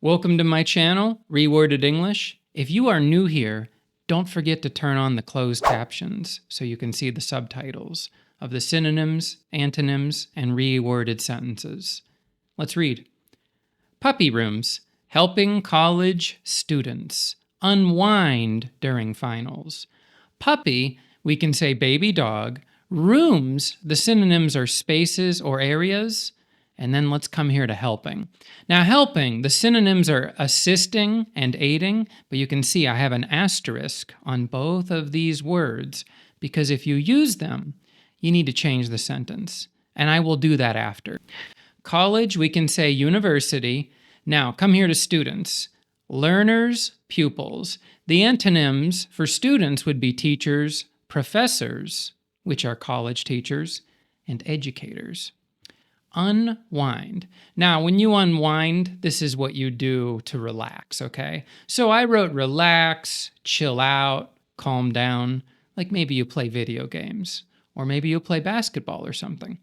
Welcome to my channel, Reworded English. If you are new here, don't forget to turn on the closed captions so you can see the subtitles of the synonyms, antonyms, and reworded sentences. Let's read. Puppy rooms, helping college students unwind during finals. Puppy, we can say baby dog. Rooms, the synonyms are spaces or areas. And then let's come here to helping. Now helping, the synonyms are assisting and aiding, but you can see I have an asterisk on both of these words because if you use them, you need to change the sentence. And I will do that after. College, we can say university. Now come here to students. Learners, pupils. The antonyms for students would be teachers, professors, which are college teachers, and educators. Unwind. Now, when you unwind, this is what you do to relax, okay? So I wrote relax, chill out, calm down, like maybe you play video games, or maybe you play basketball or something.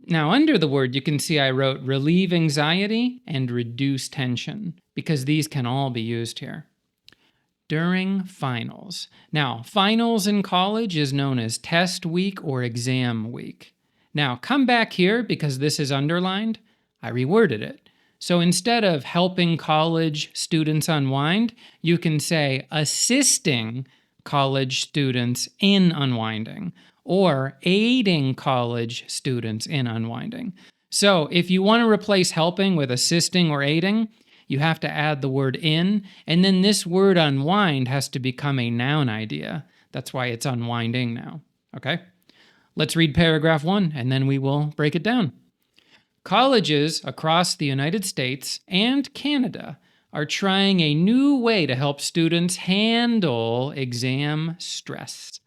Now, under the word, you can see I wrote relieve anxiety and reduce tension, because these can all be used here. During finals. Now, finals in college is known as test week or exam week. Now, come back here because this is underlined. I reworded it. So instead of helping college students unwind, you can say assisting college students in unwinding or aiding college students in unwinding. So if you want to replace helping with assisting or aiding, you have to add the word in, and then this word unwind has to become a noun idea. That's why it's unwinding now, okay? Let's read paragraph 1, and then we will break it down. Colleges across the United States and Canada are trying a new way to help students handle exam stress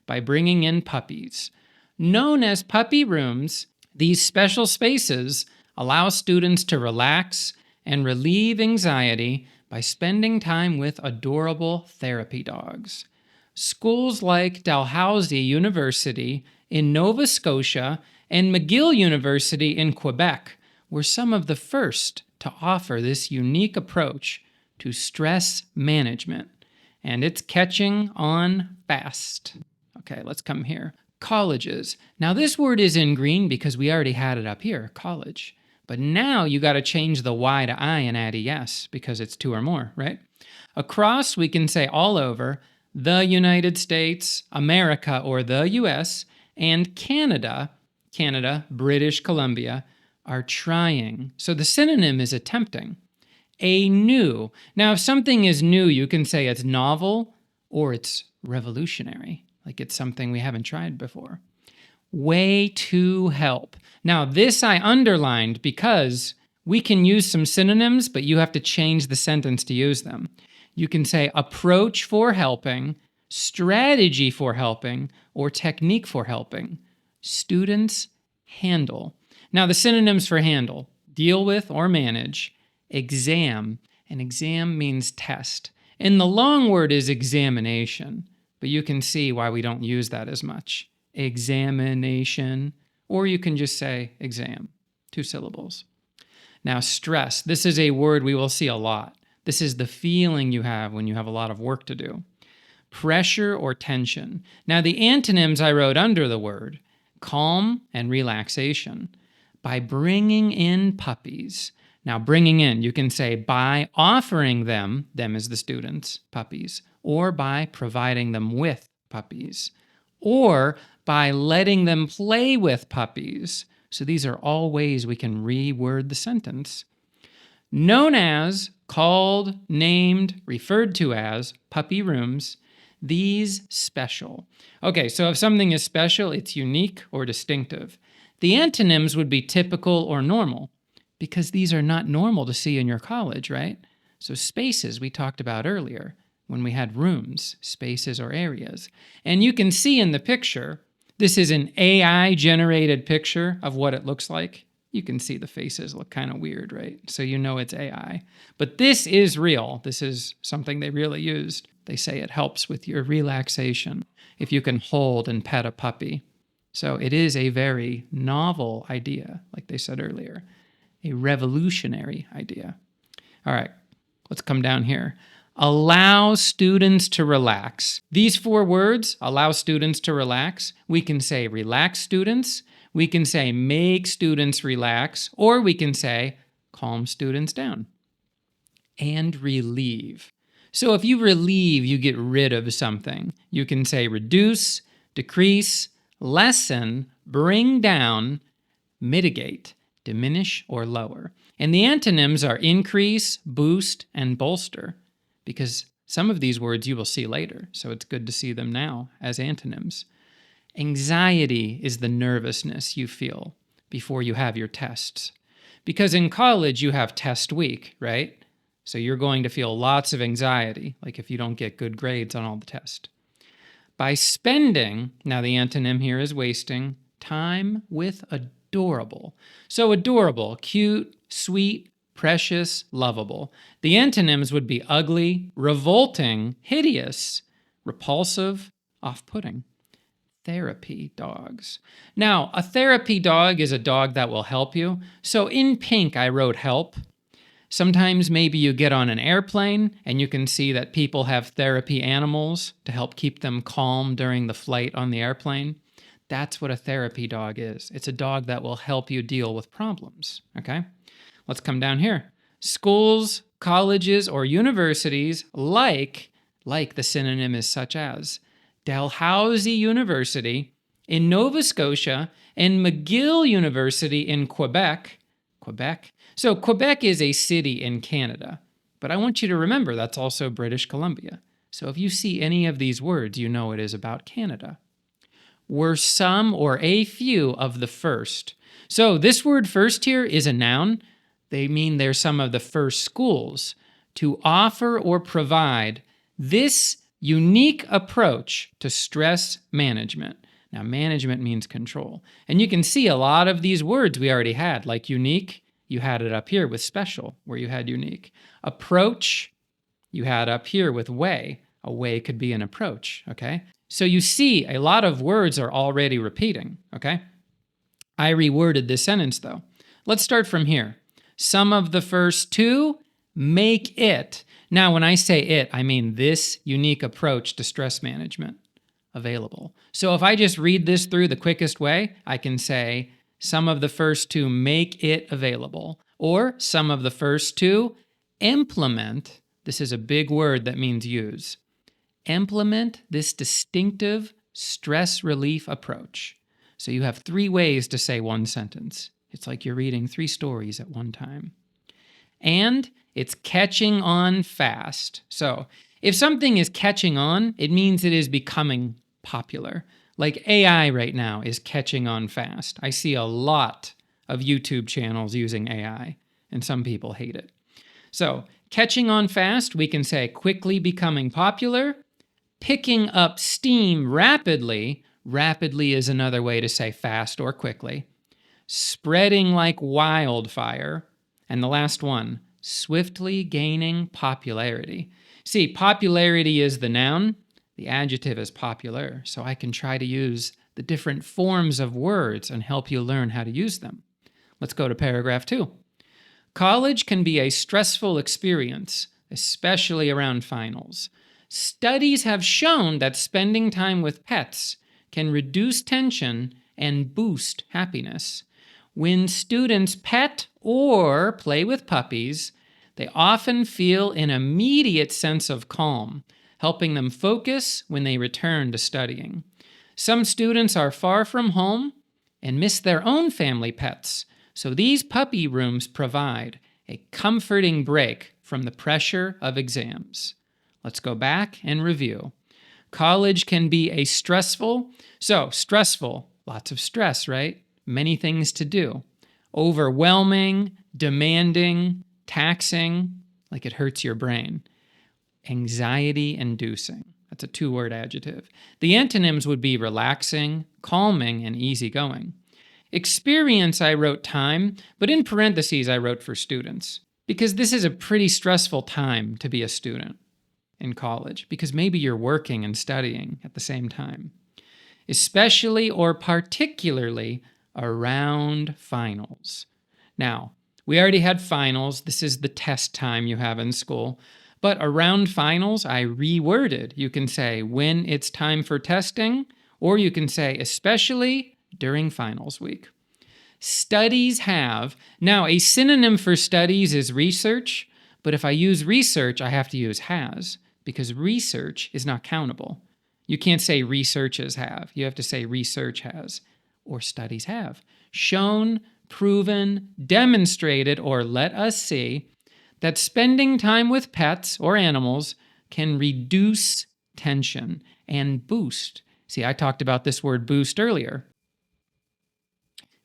by bringing in puppies. Known as puppy rooms, these special spaces allow students to relax and relieve anxiety by spending time with adorable therapy dogs. Schools like Dalhousie University in Nova Scotia and McGill University in Quebec were some of the first to offer this unique approach to stress management, and it's catching on fast. Okay, let's come here. Colleges. Now this word is in green because we already had it up here, college. But now you got to change the Y to I and add ES because it's two or more, right? Across, we can say all over, the United States, America, or the US, and Canada, British Columbia, are trying. So the synonym is attempting. A new. Now, if something is new, you can say it's novel or it's revolutionary, like it's something we haven't tried before. Way to help. Now, this I underlined because we can use some synonyms, but you have to change the sentence to use them. You can say approach for helping, strategy for helping, or technique for helping. Students handle. Now, the synonyms for handle, deal with or manage, exam, and exam means test. And the long word is examination, but you can see why we don't use that as much. Examination, or you can just say exam, 2 syllables. Now, stress. This is a word we will see a lot. This is the feeling you have when you have a lot of work to do. Pressure or tension. Now, the antonyms I wrote under the word, calm and relaxation. By bringing in puppies. Now, bringing in, you can say by offering them is the students, puppies, or by providing them with puppies, or by letting them play with puppies. So these are all ways we can reword the sentence. Known as, called, named, referred to as puppy rooms, these special. Okay, so if something is special, it's unique or distinctive. The antonyms would be typical or normal, because these are not normal to see in your college, right? So spaces we talked about earlier when we had rooms, spaces or areas. And you can see in the picture, this is an AI-generated picture of what it looks like. You can see the faces look kind of weird, right? So you know it's AI. But this is real. This is something they really used. They say it helps with your relaxation if you can hold and pet a puppy. So it is a very novel idea, like they said earlier, a revolutionary idea. All right, let's come down here. Allow students to relax. These 4 words, allow students to relax. We can say relax students. We can say make students relax. Or we can say calm students down. And relieve. So if you relieve, you get rid of something. You can say reduce, decrease, lessen, bring down, mitigate, diminish, or lower. And the antonyms are increase, boost, and bolster, because some of these words you will see later, so it's good to see them now as antonyms. Anxiety is the nervousness you feel before you have your tests. Because in college you have test week, right? So you're going to feel lots of anxiety, like if you don't get good grades on all the tests. By spending, now the antonym here is wasting, time with adorable. So adorable, cute, sweet, precious, lovable. The antonyms would be ugly, revolting, hideous, repulsive, off-putting. Therapy dogs. Now, a therapy dog is a dog that will help you. So in pink, I wrote help. Sometimes maybe you get on an airplane and you can see that people have therapy animals to help keep them calm during the flight on the airplane. That's what a therapy dog is. It's a dog that will help you deal with problems, okay? Let's come down here. Schools, colleges, or universities like the synonym is such as Dalhousie University in Nova Scotia and McGill University in Quebec. So Quebec is a city in Canada, but I want you to remember that's also British Columbia. So if you see any of these words, you know it is about Canada. Were some or a few of the first. So this word first here is a noun. They mean they're some of the first schools to offer or provide this unique approach to stress management. Now, management means control. And you can see a lot of these words we already had, like unique. You had it up here with special, where you had unique. Approach, you had up here with way. A way could be an approach, okay? So you see a lot of words are already repeating, okay? I reworded this sentence, though. Let's start from here. Some of the first 2 make it. Now, when I say it, I mean this unique approach to stress management available. So if I just read this through the quickest way, I can say, some of the first 2 make it available. Or some of the first 2 implement, this is a big word that means use, implement this distinctive stress relief approach. So you have 3 ways to say one sentence. It's like you're reading 3 stories at one time. And it's catching on fast. So if something is catching on, it means it is becoming popular. Like AI right now is catching on fast. I see a lot of YouTube channels using AI, and some people hate it. So catching on fast, we can say quickly becoming popular, picking up steam rapidly. Rapidly is another way to say fast or quickly. Spreading like wildfire. And the last one, swiftly gaining popularity. See, popularity is the noun. The adjective is popular, so I can try to use the different forms of words and help you learn how to use them. Let's go to paragraph 2. College can be a stressful experience, especially around finals. Studies have shown that spending time with pets can reduce tension and boost happiness. When students pet or play with puppies, they often feel an immediate sense of calm, helping them focus when they return to studying. Some students are far from home and miss their own family pets, so these puppy rooms provide a comforting break from the pressure of exams. Let's go back and review. College can be a stressful, lots of stress, right? Many things to do. Overwhelming, demanding, taxing, like it hurts your brain. Anxiety-inducing. That's a 2-word adjective. The antonyms would be relaxing, calming, and easygoing. Experience, I wrote time, but in parentheses I wrote for students, because this is a pretty stressful time to be a student in college, because maybe you're working and studying at the same time. Especially or particularly around finals. Now, We already had finals. This is the test time you have in school. But around finals, I reworded. You can say when it's time for testing, or you can say especially during finals week. Studies have. Now, a synonym for studies is research, but if I use research, I have to use has, because research is not countable. You can't say researches have. You have to say research has, or studies have. Shown, proven, demonstrated, or let us see that spending time with pets or animals can reduce tension and boost. See, I talked about this word boost earlier.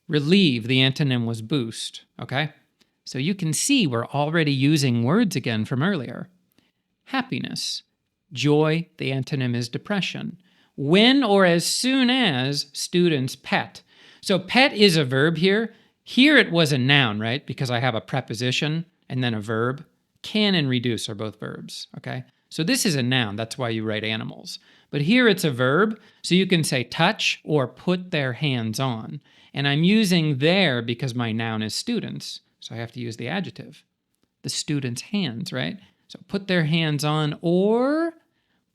Relieve, the antonym was boost, okay? So you can see we're already using words again from earlier. Happiness. Joy, the antonym is depression. When or as soon as students pet. So pet is a verb here. Here it was a noun, right? Because I have a preposition and then a verb. Can and reduce are both verbs, okay? So this is a noun, that's why you write animals. But here it's a verb, so you can say touch or put their hands on. And I'm using their because my noun is students, so I have to use the adjective. The students' hands, right? So put their hands on or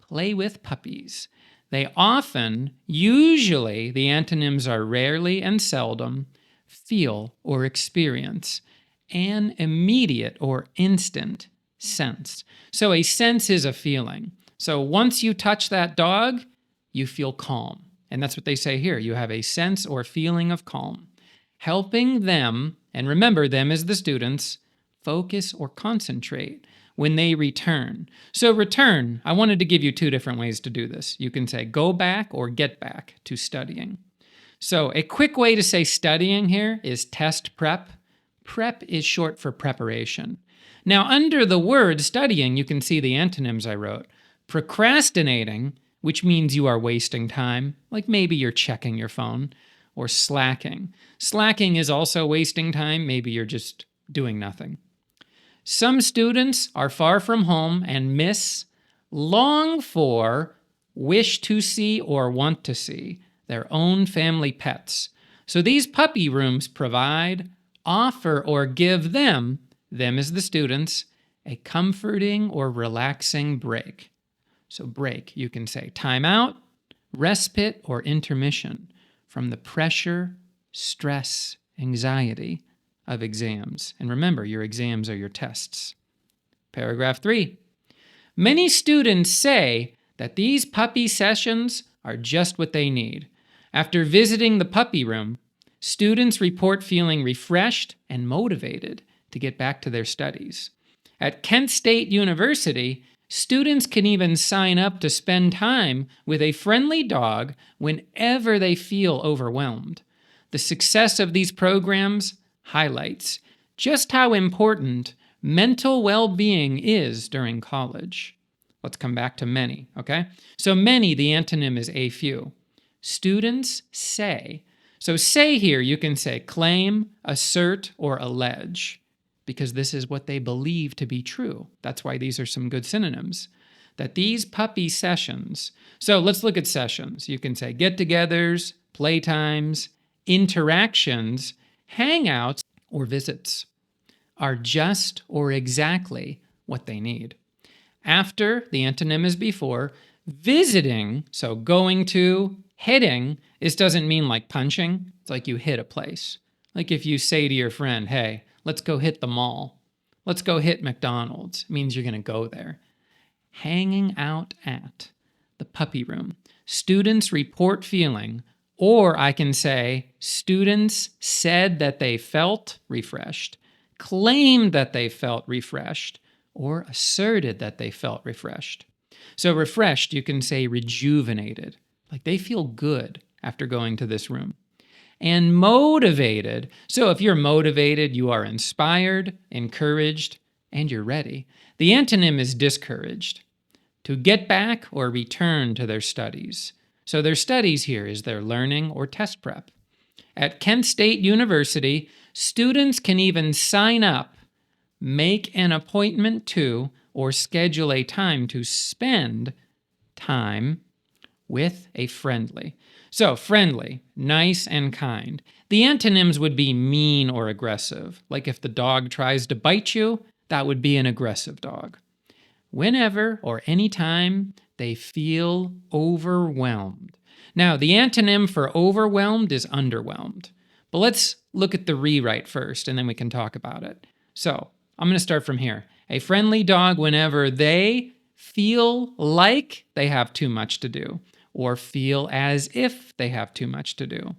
play with puppies. They often, usually, the antonyms are rarely and seldom, feel or experience, an immediate or instant sense. So a sense is a feeling. So once you touch that dog, you feel calm. And that's what they say here. You have a sense or feeling of calm. Helping them, and remember them as the students, focus or concentrate when they return. So return, I wanted to give you two different ways to do this. You can say go back or get back to studying. So a quick way to say studying here is test prep. Prep is short for preparation. Now, under the word studying, you can see the antonyms I wrote. Procrastinating, which means you are wasting time, like maybe you're checking your phone, or slacking. Slacking is also wasting time, maybe you're just doing nothing. Some students are far from home and miss, long for, wish to see, or want to see their own family pets. So these puppy rooms provide, offer, or give them as the students, a comforting or relaxing break. So break, you can say time out, respite, or intermission from the pressure, stress, anxiety of exams. And remember, your exams are your tests. Paragraph 3. Many students say that these puppy sessions are just what they need. After visiting the puppy room, students report feeling refreshed and motivated to get back to their studies. At Kent State University, students can even sign up to spend time with a friendly dog whenever they feel overwhelmed. The success of these programs highlights just how important mental well-being is during college. Let's come back to many, okay? So many, the antonym is a few. Students say. So say here, you can say claim, assert, or allege, because this is what they believe to be true. That's why these are some good synonyms. That these puppy sessions, so let's look at sessions. You can say get-togethers, playtimes, interactions, hangouts, or visits, are just or exactly what they need. After, the antonym is before, visiting, so going to, hitting, this doesn't mean like punching. It's like you hit a place. Like if you say to your friend, hey, let's go hit the mall. Let's go hit McDonald's. It means you're going to go there. Hanging out at the puppy room. Students report feeling, or I can say students said that they felt refreshed, claimed that they felt refreshed, or asserted that they felt refreshed. So refreshed, you can say rejuvenated, like they feel good after going to this room. And motivated, so if you're motivated, you are inspired, encouraged, and you're ready. The antonym is discouraged, to get back or return to their studies. So their studies here is their learning or test prep. At Kent State University, students can even sign up, make an appointment to, or schedule a time to spend time with a friendly. So, friendly, nice, and kind. The antonyms would be mean or aggressive. Like if the dog tries to bite you, that would be an aggressive dog. Whenever or anytime they feel overwhelmed. Now, the antonym for overwhelmed is underwhelmed. But let's look at the rewrite first, and then we can talk about it. So, I'm going to start from here. A friendly dog whenever they feel like they have too much to do, or feel as if they have too much to do.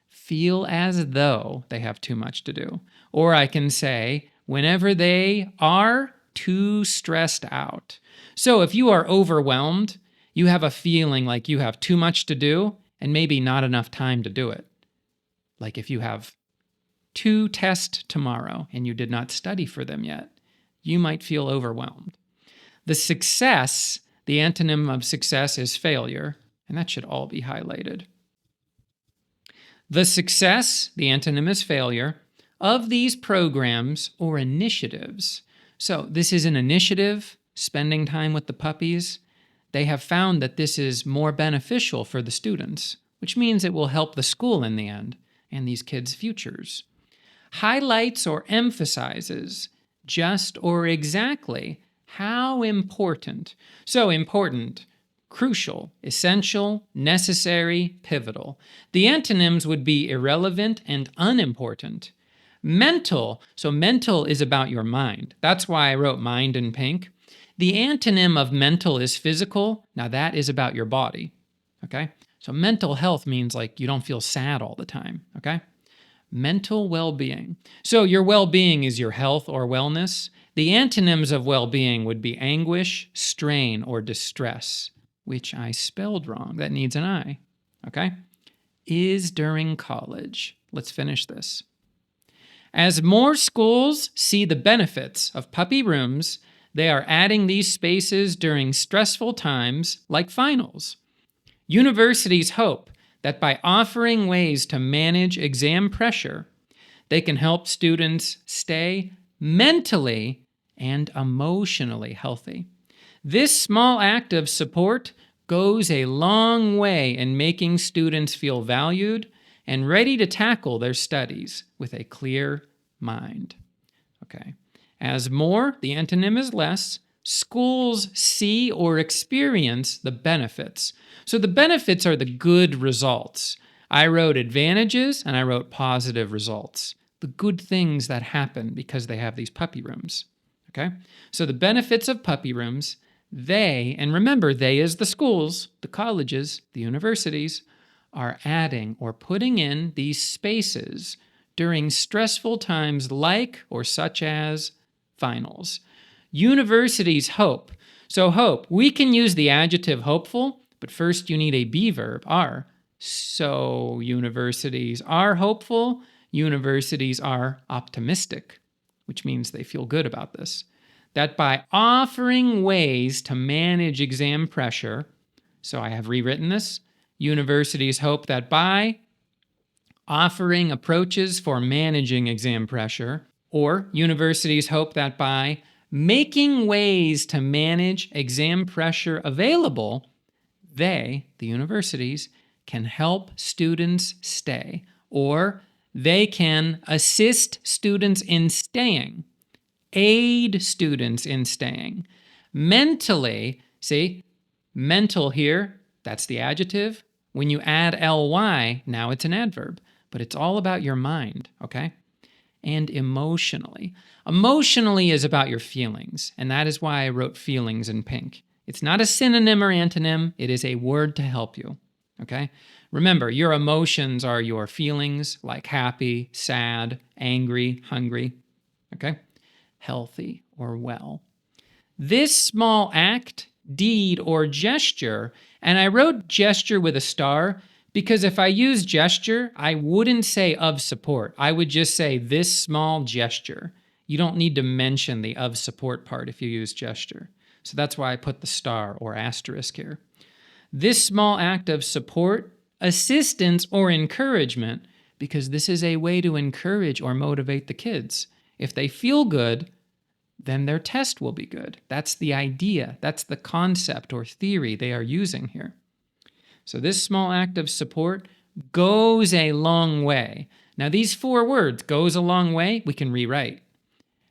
Feel as though they have too much to do. Or I can say, whenever they are too stressed out. So if you are overwhelmed, you have a feeling like you have too much to do and maybe not enough time to do it. Like if you have 2 tests tomorrow and you did not study for them yet, you might feel overwhelmed. The success, the antonym of success is failure, and that should all be highlighted. The success, the antonym is failure, of these programs or initiatives. So this is an initiative, spending time with the puppies. They have found that this is more beneficial for the students, which means it will help the school in the end and these kids' futures. Highlights or emphasizes just or exactly how important. So important, crucial, essential, necessary, pivotal. The antonyms would be irrelevant and unimportant. Mental, so mental is about your mind. That's why I wrote mind in pink. The antonym of mental is physical. Now that is about your body, okay? So mental health means like you don't feel sad all the time, okay? Mental well-being. So your well-being is your health or wellness. The antonyms of well-being would be anguish, strain, or distress, which I spelled wrong. That needs an I, okay? Is during college. Let's finish this. As more schools see the benefits of puppy rooms, they are adding these spaces during stressful times like finals. Universities hope that by offering ways to manage exam pressure, they can help students stay mentally and emotionally healthy. This small act of support goes a long way in making students feel valued and ready to tackle their studies with a clear mind. Okay. As more, the antonym is less, schools see or experience the benefits. So the benefits are the good results. I wrote advantages and I wrote positive results. The good things that happen because they have these puppy rooms. Okay? So the benefits of puppy rooms, they, and remember, they is the schools, the colleges, the universities, are adding or putting in these spaces during stressful times like or such as finals. Universities hope. So hope, we can use the adjective hopeful, but first you need a be verb, are. So universities are hopeful, universities are optimistic, which means they feel good about this. That by offering ways to manage exam pressure, so I have rewritten this, universities hope that by offering approaches for managing exam pressure, or universities hope that by making ways to manage exam pressure available, they, the universities, can help students stay, or they can assist students in staying, aid students in staying. Mentally, see, mental here, that's the adjective. When you add ly, now it's an adverb, but it's all about your mind, okay? And emotionally. Emotionally is about your feelings, and that is why I wrote feelings in pink. It's not a synonym or antonym, it is a word to help you, okay? Remember, your emotions are your feelings like happy, sad, angry, hungry, okay? Healthy or well. This small act, deed, or gesture, and I wrote gesture with a star because if I use gesture, I wouldn't say of support. I would just say this small gesture. You don't need to mention the of support part if you use gesture. So that's why I put the star or asterisk here. This small act of support, assistance, or encouragement, because this is a way to encourage or motivate the kids. If they feel good, then their test will be good. That's the idea. That's the concept or theory they are using here. So this small act of support goes a long way. Now these 4 words, goes a long way, we can rewrite.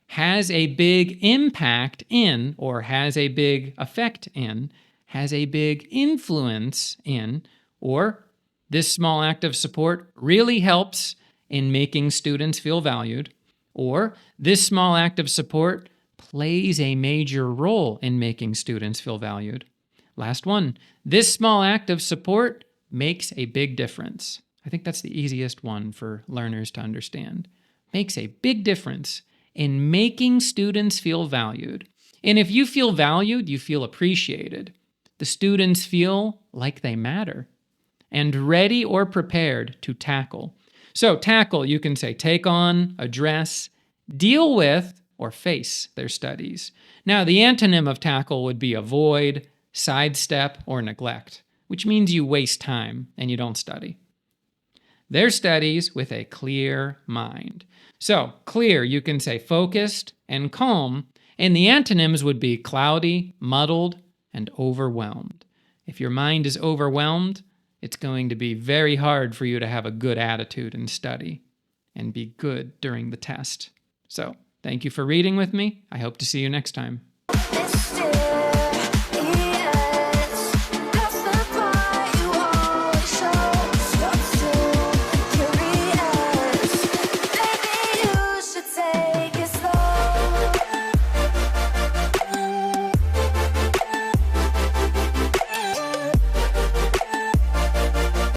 Has a big impact in, or has a big effect in, has a big influence in, or this small act of support really helps in making students feel valued, or this small act of support plays a major role in making students feel valued. Last one, this small act of support makes a big difference. I think that's the easiest one for learners to understand. Makes a big difference in making students feel valued. And if you feel valued, you feel appreciated. The students feel like they matter and ready or prepared to tackle. So tackle, you can say take on, address, deal with, or face their studies. Now, the antonym of tackle would be avoid, sidestep, or neglect, which means you waste time and you don't study. Their studies with a clear mind. So, clear, you can say focused and calm, and the antonyms would be cloudy, muddled, and overwhelmed. If your mind is overwhelmed, it's going to be very hard for you to have a good attitude and study and be good during the test. So, thank you for reading with me. I hope to see you next time.